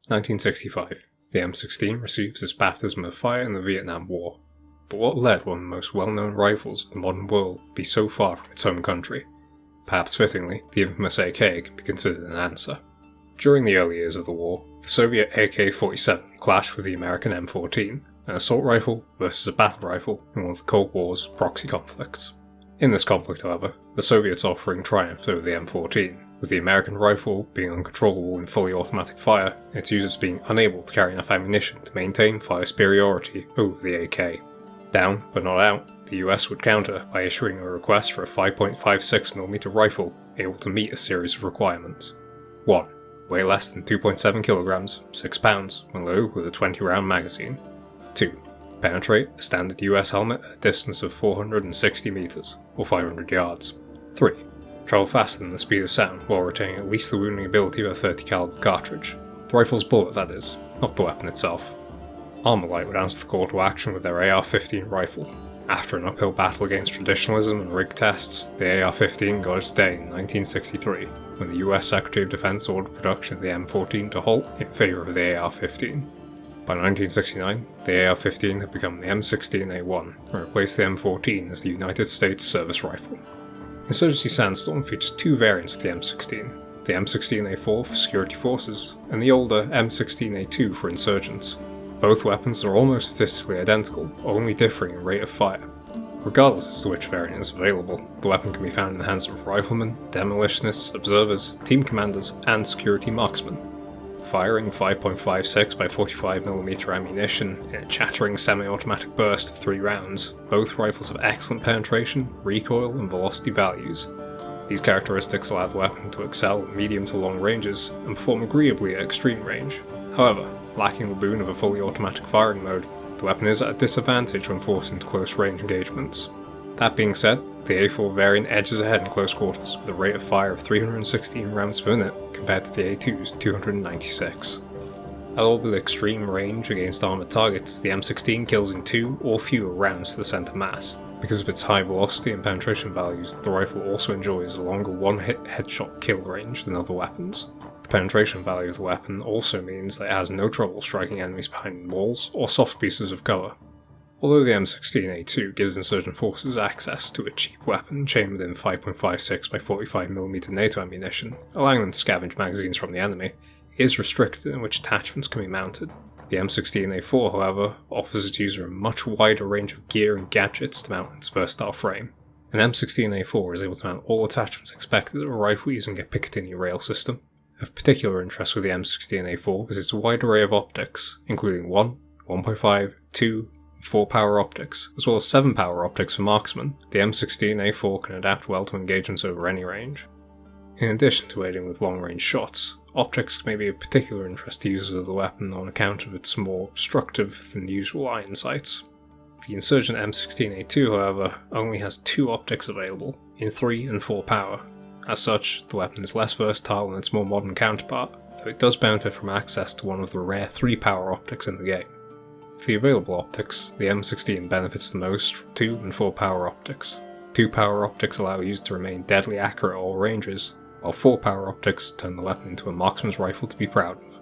1965. The M16 receives its baptism of fire in the Vietnam War. But what led one of the most well-known rifles of the modern world to be so far from its home country? Perhaps fittingly, the infamous AK can be considered an answer. During the early years of the war, the Soviet AK-47 clashed with the American M14, an assault rifle versus a battle rifle in one of the Cold War's proxy conflicts. In this conflict, however, the Soviets offering triumph over the M14, with the American rifle being uncontrollable in fully automatic fire and its users being unable to carry enough ammunition to maintain fire superiority over the AK. Down, but not out, the US would counter by issuing a request for a 5.56mm rifle able to meet a series of requirements. 1. Weigh less than 2.7 kilograms, 6 pounds, when loaded with a 20-round magazine. 2. Penetrate a standard US helmet at a distance of 460 meters, or 500 yards. 3. Travel faster than the speed of sound while retaining at least the wounding ability of a 30 caliber cartridge. The rifle's bullet, that is, not the weapon itself. ArmaLite would answer the call to action with their AR-15 rifle. After an uphill battle against traditionalism and rig tests, the AR-15 got its day in 1963, when the US Secretary of Defense ordered production of the M14 to halt in favour of the AR-15. By 1969, the AR-15 had become the M16A1 and replaced the M14 as the United States service rifle. Insurgency Sandstorm features two variants of the M16, the M16A4 for security forces, and the older M16A2 for insurgents. Both weapons are almost statistically identical, only differing in rate of fire. Regardless as to which variant is available, the weapon can be found in the hands of riflemen, demolitionists, observers, team commanders, and security marksmen. Firing 5.56 by 45mm ammunition in a chattering semi-automatic burst of 3 rounds, both rifles have excellent penetration, recoil, and velocity values. These characteristics allow the weapon to excel at medium to long ranges and perform agreeably at extreme range. However, lacking the boon of a fully automatic firing mode, the weapon is at a disadvantage when forced into close range engagements. That being said, the A4 variant edges ahead in close quarters with a rate of fire of 316 rounds per minute compared to the A2's 296. At all but extreme range against armoured targets, the M16 kills in 2 or fewer rounds to the centre mass. Because of its high velocity and penetration values, the rifle also enjoys a longer one-hit headshot kill range than other weapons. The penetration value of the weapon also means that it has no trouble striking enemies behind walls or soft pieces of cover. Although the M16A2 gives insurgent forces access to a cheap weapon chambered in 5.56 by 45mm NATO ammunition, allowing them to scavenge magazines from the enemy, it is restricted in which attachments can be mounted. The M16A4, however, offers its user a much wider range of gear and gadgets to mount its versatile frame. An M16A4 is able to mount all attachments expected of a rifle using a Picatinny rail system. Of particular interest with the M16A4 is its wide array of optics, including 1, 1.5, 2, 4 power optics, as well as 7 power optics for marksmen. The M16A4 can adapt well to engagements over any range. In addition to aiding with long-range shots, optics may be of particular interest to users of the weapon on account of its more obstructive than usual iron sights. The insurgent M16A2, however, only has 2 optics available, in 3 and 4 power. As such, the weapon is less versatile than its more modern counterpart, though it does benefit from access to one of the rare 3 power optics in the game. For the available optics, the M16 benefits the most from 2 and 4 power optics. 2 power optics allow users to remain deadly accurate at all ranges, while 4 power optics turn the weapon into a marksman's rifle to be proud of.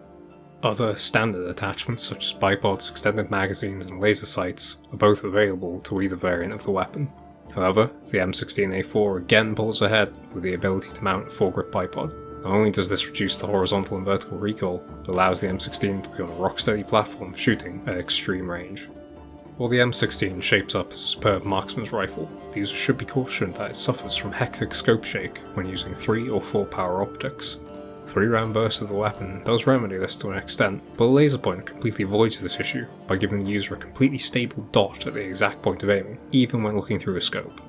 Other standard attachments such as bipods, extended magazines, and laser sights are both available to either variant of the weapon. However, the M16A4 again pulls ahead with the ability to mount a foregrip bipod. Not only does this reduce the horizontal and vertical recoil, but allows the M16 to be on a rock-steady platform for shooting at extreme range. While the M16 shapes up as a superb marksman's rifle, the user should be cautioned that it suffers from hectic scope shake when using 3 or 4 power optics. 3-round burst of the weapon does remedy this to an extent, but a laser pointer completely avoids this issue by giving the user a completely stable dot at the exact point of aiming, even when looking through a scope.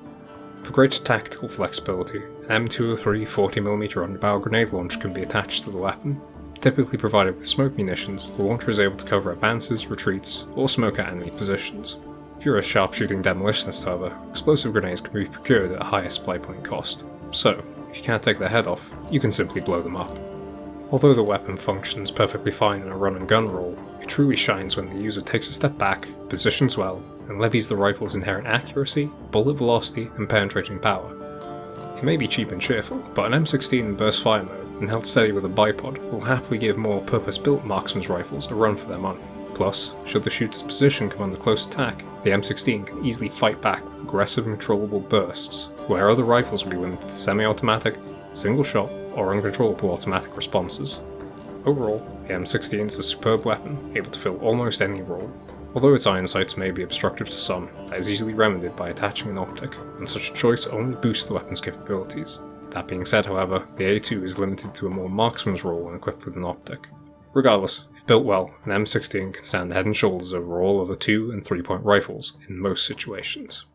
For greater tactical flexibility, an M203 40mm underbarrel grenade launcher can be attached to the weapon. Typically provided with smoke munitions, the launcher is able to cover advances, retreats, or smoke at enemy positions. If you're a sharpshooting demolitionist, however, explosive grenades can be procured at a higher supply point cost. So, if you can't take their head off, you can simply blow them up. Although the weapon functions perfectly fine in a run and gun role, it truly shines when the user takes a step back, positions well, and levies the rifle's inherent accuracy, bullet velocity, and penetrating power. It may be cheap and cheerful, but an M16 in burst fire mode and held steady with a bipod, will happily give more purpose-built marksman's rifles a run for their money. Plus, should the shooter's position come under close attack, the M16 can easily fight back with aggressive and controllable bursts, where other rifles will be limited to semi-automatic, single-shot, or uncontrollable automatic responses. Overall, the M16 is a superb weapon, able to fill almost any role. Although its iron sights may be obstructive to some, that is easily remedied by attaching an optic, and such a choice only boosts the weapon's capabilities. That being said, however, the A2 is limited to a more marksman's role when equipped with an optic. Regardless, if built well, an M16 can stand head and shoulders over all other 2- and 3-point rifles in most situations.